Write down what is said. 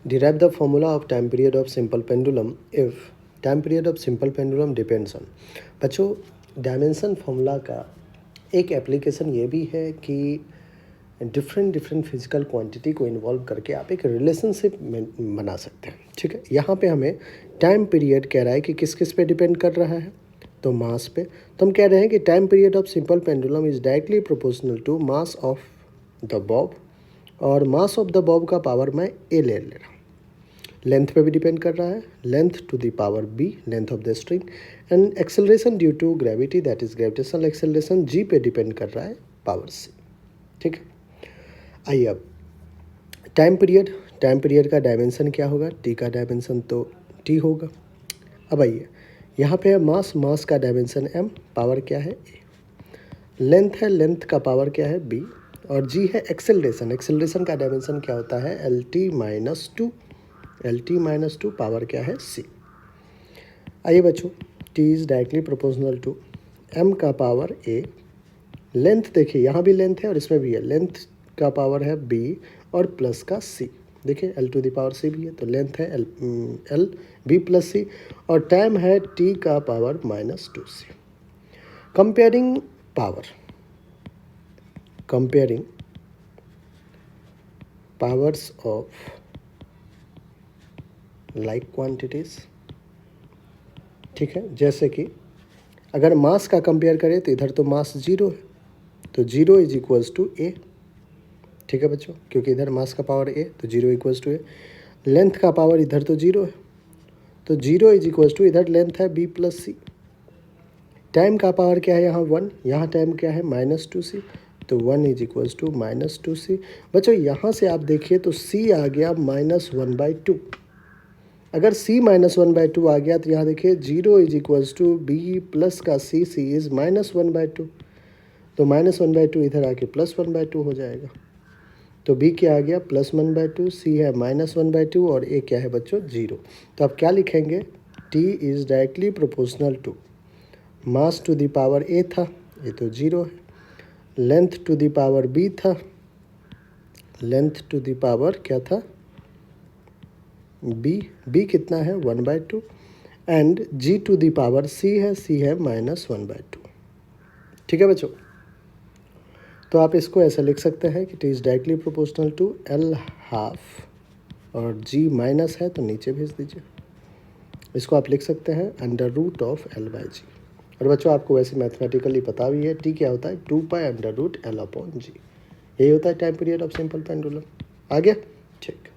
Derive the formula of time period of simple pendulum if time period of simple pendulum depends on। बच्चों, dimension formula का एक application ये भी है कि डिफरेंट फिजिकल क्वांटिटी को इन्वॉल्व करके आप एक रिलेशनशिप बना सकते हैं। ठीक है, यहाँ पे हमें टाइम पीरियड कह रहा है कि किस किस पे डिपेंड कर रहा है, तो मास पे। तो हम कह रहे हैं कि time period of simple pendulum is directly proportional to mass of the bob, और मास ऑफ द बॉब का पावर मैं ए ले रहा हूँ। लेंथ पे भी डिपेंड कर रहा है, length to the power B, length of the string. And acceleration due to gravity, that is gravitational acceleration, G पे डिपेंड कर रहा है, पावर सी। ठीक है, आइए अब टाइम पीरियड का डायमेंशन क्या होगा, टी का डायमेंशन तो टी होगा। अब आइए, यहाँ पे है मास का डायमेंशन एम, पावर क्या है ए, लेंथ है, लेंथ का पावर क्या है बी, और जी है एक्सेलरेशन का डायमेंशन क्या होता है L T minus two, power क्या है सी। आइए बच्चों, T is directly proportional to M का पावर ए, लेंथ देखिए यहाँ भी लेंथ है और इसमें भी है, लेंथ का पावर है बी और प्लस का सी। देखिए एल टू द पावर सी भी है, तो लेंथ है एल बी प्लस सी, और टाइम है टी का power minus two c. Comparing powers of like quantities। ठीक है, जैसे कि अगर मास का कंपेयर करें तो इधर तो मास जीरो है, तो जीरो इज इक्वल्स टू ए। ठीक है बच्चों, क्योंकि इधर मास का पावर ए, तो zero equals to a. Length का पावर इधर तो जीरो है, तो जीरो इज इक्वल्स टू, इधर लेंथ है बी प्लस सी। टाइम का पावर क्या है यहाँ वन, यहाँ टाइम क्या है माइनस टू सी, तो one is equals to minus two C. बच्चों यहाँ से आप देखिए तो सी आ गया माइनस वन बाई टू। अगर c minus one by two आ गया तो यहाँ देखिए zero is equals to B plus का C, C is minus one by two, तो माइनस वन बाई टू इधर आके प्लस वन बाई टू हो जाएगा। तो b क्या आ गया प्लस वन बाई टू, सी है माइनस वन बाई टू, और a क्या है बच्चों जीरो। तो आप क्या लिखेंगे, t is directly proportional to mass to the power a था, ये तो जीरो है, length to the power b था, लेंथ टू द पावर क्या था b कितना है one by two, and g to the power c है, c है माइनस वन बाई टू। ठीक है बच्चों, तो आप इसको ऐसा लिख सकते हैं कि t is directly proportional to l half, और g माइनस है तो नीचे भेज दीजिए। इसको आप लिख सकते हैं under root of l by G. और बच्चों आपको वैसे मैथमेटिकली पता भी है t क्या होता है, two pi under root l upon G. यही होता है time period of simple pendulum. आ गया, ठीक।